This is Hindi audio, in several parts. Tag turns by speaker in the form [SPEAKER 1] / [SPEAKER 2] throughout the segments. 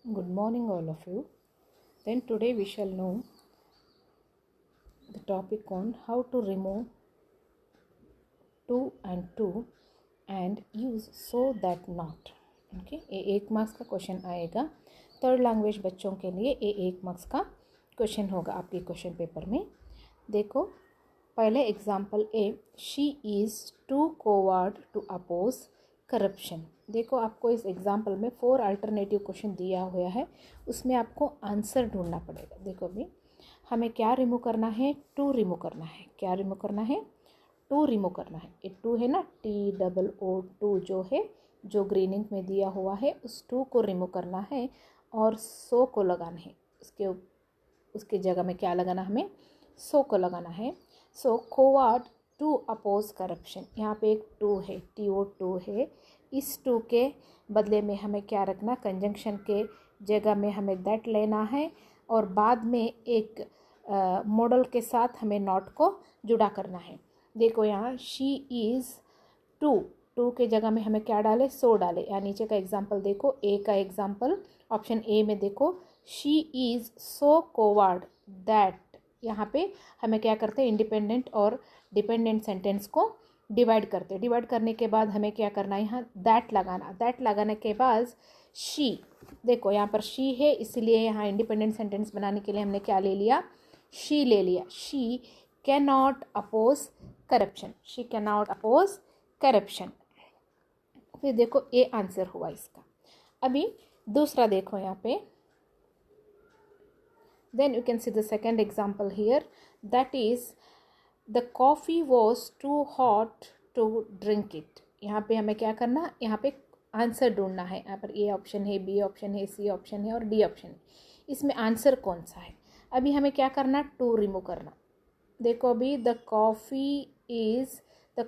[SPEAKER 1] Good morning, all of you. Then today we shall know the topic on how to remove to and use so that not. Okay, ये 1 मार्क्स का क्वेश्चन आएगा। थर्ड लैंग्वेज बच्चों के लिए ये 1 मार्क्स का क्वेश्चन होगा आपके क्वेश्चन पेपर में। देखो पहले example A, she is too coward to oppose corruption. देखो आपको इस एग्जाम्पल में 4 अल्टरनेटिव क्वेश्चन दिया हुआ है, उसमें आपको आंसर ढूंढना पड़ेगा। देखो अभी हमें क्या रिमूव करना है, टू रिमूव करना है। क्या रिमूव करना है? टू रिमूव करना है। ये टू है ना, TOO2 जो है, जो ग्रीन इंक में दिया हुआ है, उस टू को रिमूव करना है और सो को लगाना है। उसके जगह में क्या लगाना, हमें सो को लगाना है। सो कोवर्ड टू अपोज करप्शन, यहाँ पे एक टू है, TO2 है। इस टू के बदले में हमें क्या रखना, कंजंक्शन के जगह में हमें दैट लेना है और बाद में एक मॉडल के साथ हमें नॉट को जुड़ा करना है। देखो यहाँ शी इज़ टू के जगह में हमें क्या डाले, सो डाले। यहाँ नीचे का एग्जाम्पल देखो, ए का एग्जाम्पल ऑप्शन ए में देखो, she is so coward that. यहाँ पे हमें क्या करते हैं, इंडिपेंडेंट और डिपेंडेंट सेंटेंस को डिवाइड करते हैं। डिवाइड करने के बाद हमें क्या करना है, यहाँ दैट लगाना। दैट लगाने के बाद शी, देखो यहाँ पर शी है, इसलिए यहाँ इंडिपेंडेंट सेंटेंस बनाने के लिए हमने क्या ले लिया, शी ले लिया। She can not oppose corruption, she can not oppose corruption. फिर देखो ए आंसर हुआ इसका। अभी दूसरा देखो यहाँ पे, then you can see the second example here, that is the coffee was too hot to drink it। यहाँ पे हमें क्या करना, यहाँ पे आंसर ढूंढना है। यहाँ पर ए ऑप्शन है, बी ऑप्शन है, सी ऑप्शन है और डी ऑप्शन है। इसमें आंसर कौन सा है? अभी हमें क्या करना, टू रिमूव करना। देखो अभी the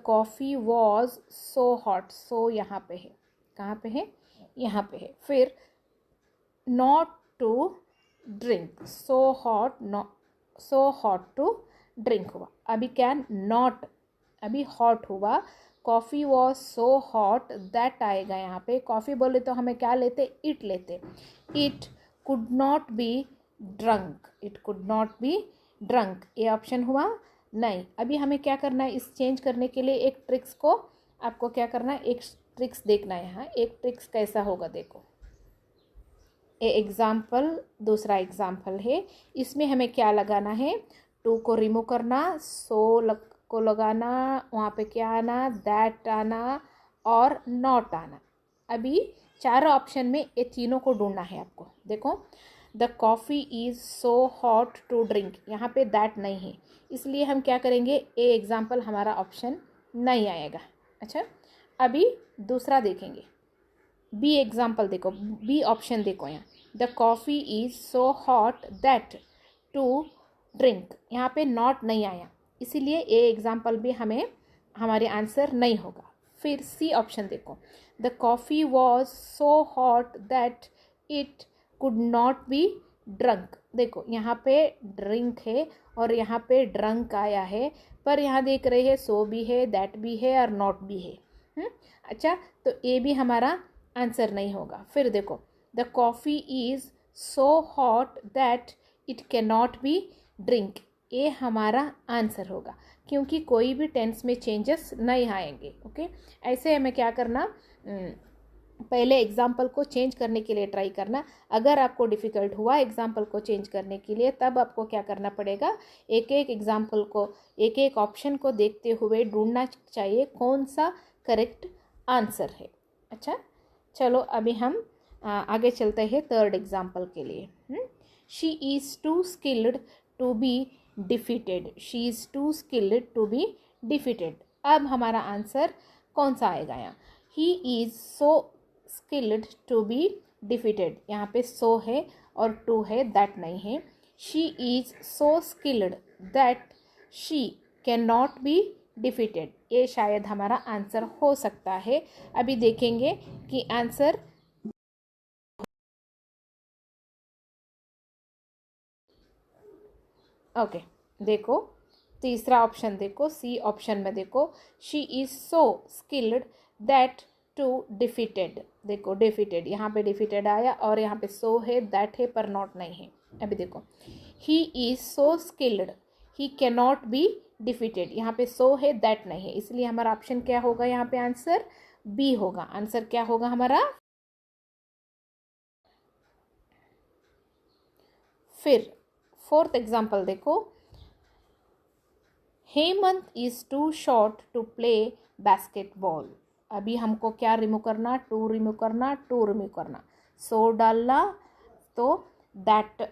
[SPEAKER 1] coffee was so hot, so यहाँ पे है, कहाँ पे है, यहाँ पे है। फिर not to drink, so hot to drink हुआ। अभी कैन नॉट, अभी हॉट हुआ। Coffee was so hot that आएगा यहाँ पे। कॉफ़ी बोले तो हमें क्या लेते, इट लेते। It could not B drunk, it could not B drunk. ये ऑप्शन हुआ नहीं। अभी हमें क्या करना है, इस चेंज करने के लिए एक ट्रिक्स को आपको क्या करना है, एक ट्रिक्स देखना है। यहाँ एक ट्रिक्स कैसा होगा, देखो ए एग्जाम्पल, दूसरा एग्जाम्पल है। इसमें हमें क्या लगाना है, टू को रिमूव करना, को लगाना, वहाँ पे क्या आना, दैट आना और नॉट आना। अभी चारों ऑप्शन में ये तीनों को ढूंढना है आपको। देखो the coffee is so hot to drink, यहाँ पे दैट नहीं है, इसलिए हम क्या करेंगे, ए एग्जाम्पल हमारा ऑप्शन नहीं आएगा। अच्छा अभी दूसरा देखेंगे, बी एग्जाम्पल देखो, बी ऑप्शन देखो। यहाँ the coffee is so hot that to drink, यहाँ पे नॉट नहीं आया, इसीलिए ए एग्जाम्पल भी हमें हमारे आंसर नहीं होगा। फिर सी ऑप्शन देखो, the coffee was so hot that it could not B drunk. देखो यहाँ पे ड्रिंक है और यहाँ पे ड्रंक आया है, पर यहाँ देख रहे हैं सो भी है, दैट भी है और नॉट भी है। अच्छा तो ए भी हमारा आंसर नहीं होगा। फिर देखो the coffee is so hot that it can not be drink, ये हमारा आंसर होगा, क्योंकि कोई भी टेंस में चेंजेस नहीं आएंगे। ओके, ऐसे हमें क्या करना, पहले एग्जाम्पल को चेंज करने के लिए ट्राई करना। अगर आपको डिफ़िकल्ट हुआ एग्जाम्पल को चेंज करने के लिए, तब आपको क्या करना पड़ेगा, एक एक एग्जाम्पल को, एक एक ऑप्शन को देखते हुए ढूंढना चाहिए कौन सा करेक्ट आंसर है। अच्छा चलो अभी हम आगे चलते हैं थर्ड एग्जाम्पल के लिए। She is too skilled to be defeated, she is too skilled to be defeated. अब हमारा आंसर कौन सा आएगा, यहाँ ही is so skilled to be defeated, यहाँ पे सो है और टू है, दैट नहीं है। She is so skilled that she can not be defeated, ये शायद हमारा आंसर हो सकता है। अभी देखेंगे कि आंसर ओके देखो तीसरा ऑप्शन देखो, सी ऑप्शन में देखो, she is so skilled that to defeated. देखो डिफीटेड, यहाँ पे डिफीटेड आया और यहाँ पे सो है, दैट है, पर नॉट नहीं है। अभी देखो he is so skilled, he can not be defeated. यहाँ पे सो है, दैट नहीं है, इसलिए हमारा ऑप्शन क्या होगा, यहाँ पे आंसर बी होगा। आंसर क्या होगा हमारा। फिर फोर्थ एग्जाम्पल देखो, Hemant is too short to play basketball. अभी हमको क्या रिमूव करना, टू रिमूव करना, टू रिमूव करना, सो डालना, तो दैट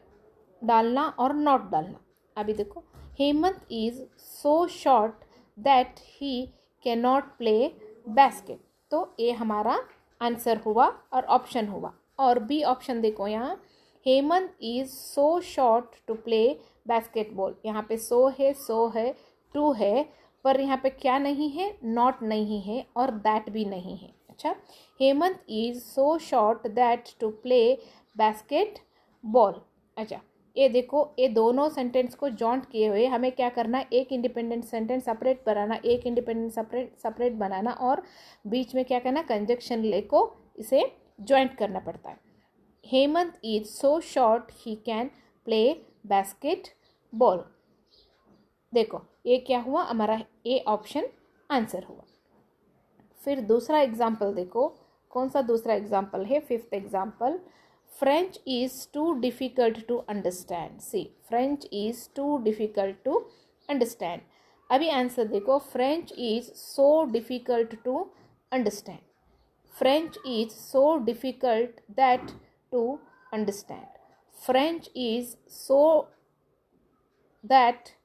[SPEAKER 1] डालना और नॉट डालना। अभी देखो Hemant is so short that he can not play basket, तो ये हमारा आंसर हुआ और ऑप्शन हुआ। और बी ऑप्शन देखो, यहाँ Hemant is so short to play basketball, यहाँ पे सो है, टू है, पर यहाँ पे क्या नहीं है, नॉट नहीं है और दैट भी नहीं है। अच्छा, Hemant is so short that to play basketball. अच्छा, ये देखो ये दोनों सेंटेंस को जॉइंट किए हुए हमें क्या करना, एक इंडिपेंडेंट सेंटेंस सेपरेट बनाना, एक इंडिपेंडेंट सेपरेट बनाना, और बीच में क्या करना, कंजक्शन लेको इसे जॉइंट करना पड़ता है। Hemant is so short he can play basket ball. देखो ये क्या हुआ, हमारा ए ऑप्शन आंसर हुआ। फिर दूसरा एग्जाम्पल देखो, कौन सा दूसरा एग्जाम्पल है, fifth example, French is too difficult to understand. See, French is too difficult to understand. अभी आंसर देखो, French is so difficult to understand, French is so difficult that to understand, French is so that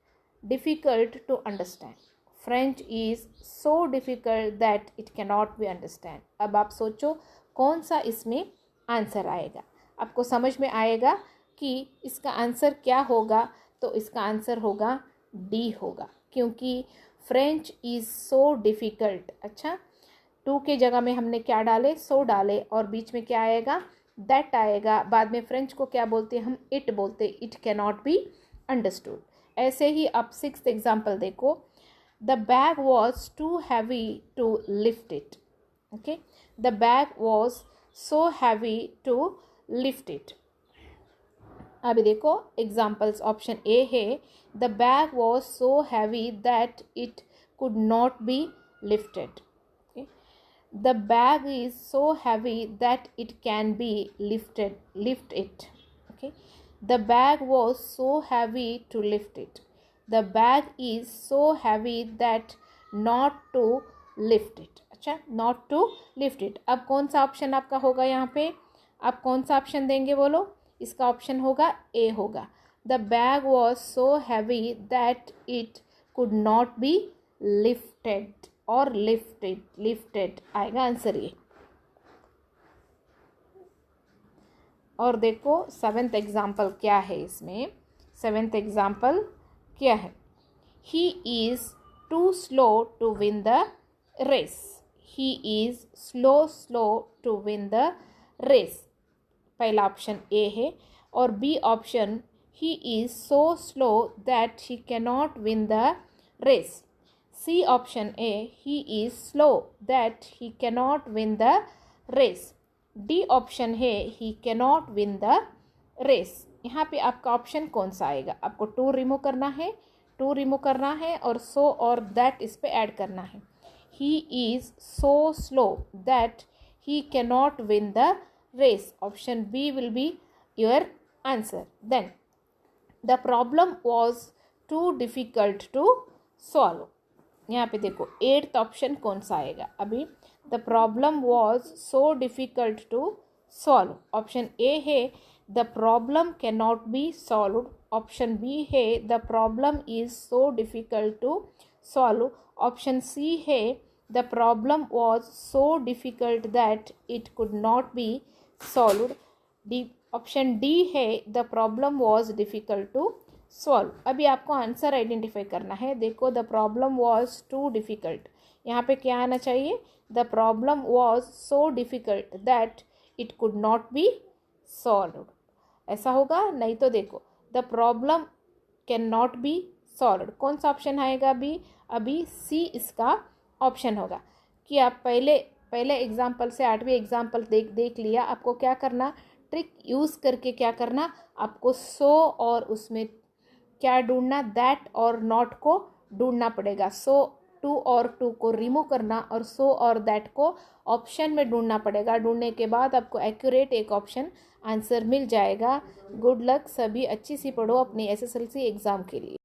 [SPEAKER 1] difficult to understand, French is so difficult that it cannot be understand। अब आप सोचो कौन सा इसमें आंसर आएगा, आपको समझ में आएगा कि इसका आंसर क्या होगा, तो इसका आंसर होगा डी होगा, क्योंकि फ्रेंच इज़ सो डिफ़िकल्ट। अच्छा, टू के जगह में हमने क्या डाले, सो डाले, और बीच में क्या आएगा, दैट आएगा। बाद में फ्रेंच को क्या बोलते हैं हम, इट बोलते, इट कैनॉट बी अंडरस्टूड। ऐसे ही अब सिक्स्थ एग्जाम्पल देखो, the bag was too heavy to lift it. Okay, the bag was so heavy to lift it. अभी देखो एग्जाम्पल्स, ऑप्शन ए है, the bag was so heavy that it could not be lifted. The bag is so heavy that it can be lifted, lift it. Okay, the bag was so heavy to lift it, the bag is so heavy that not to lift it। अच्छा, not to lift it। अब कौन सा ऑप्शन आपका होगा, यहाँ पे आप कौन सा ऑप्शन देंगे बोलो, इसका ऑप्शन होगा ए होगा, the bag was so heavy that it could not be lifted और lifted आएगा आंसर ये। और देखो सेवेंथ एग्जाम्पल क्या है इसमें, सेवेंथ एग्जाम्पल क्या है, he is too slow to win the race, he is slow to win the race. पहला ऑप्शन ए है, और B option, he is so slow that he cannot win the race. C option A, he is slow that he cannot win the race. D option है, he cannot win the race. यहाँ पे आपका ऑप्शन कौन सा आएगा, आपको टू रिमूव करना है, टू रिमूव करना है, और सो और दैट इस पे ऐड करना है। He is so slow that he cannot win the race, option B will be your answer. Then the problem was too difficult to solve. यहाँ पे देखो एट्थ ऑप्शन कौन सा आएगा, अभी the problem was so difficult to solve, option A है, the problem cannot be solved, option B है, the problem is so difficult to solve, option C है, the problem was so difficult that it could not be solved, D option D है, the problem was difficult to solve। अभी आपको आंसर आइडेंटिफाई करना है। देखो the problem was too difficult, यहाँ पे क्या आना चाहिए, the problem was so difficult that it could not be solved, ऐसा होगा। नहीं तो देखो the problem cannot be solved, कौन सा ऑप्शन आएगा अभी, अभी सी इसका ऑप्शन होगा कि आप पहले पहले एग्जाम्पल से 8वें एग्जाम्पल देख लिया। आपको क्या करना, ट्रिक यूज़ करके क्या करना, आपको सो और उसमें क्या ढूंढना, दैट और नॉट को ढूंढना पड़ेगा। सो टू और टू को रिमूव करना और सो और दैट को ऑप्शन में ढूंढना पड़ेगा। ढूंढने के बाद आपको एक्यूरेट एक ऑप्शन आंसर मिल जाएगा। गुड लक, सभी अच्छी सी पढ़ो अपनी SSLC एग्ज़ाम के लिए।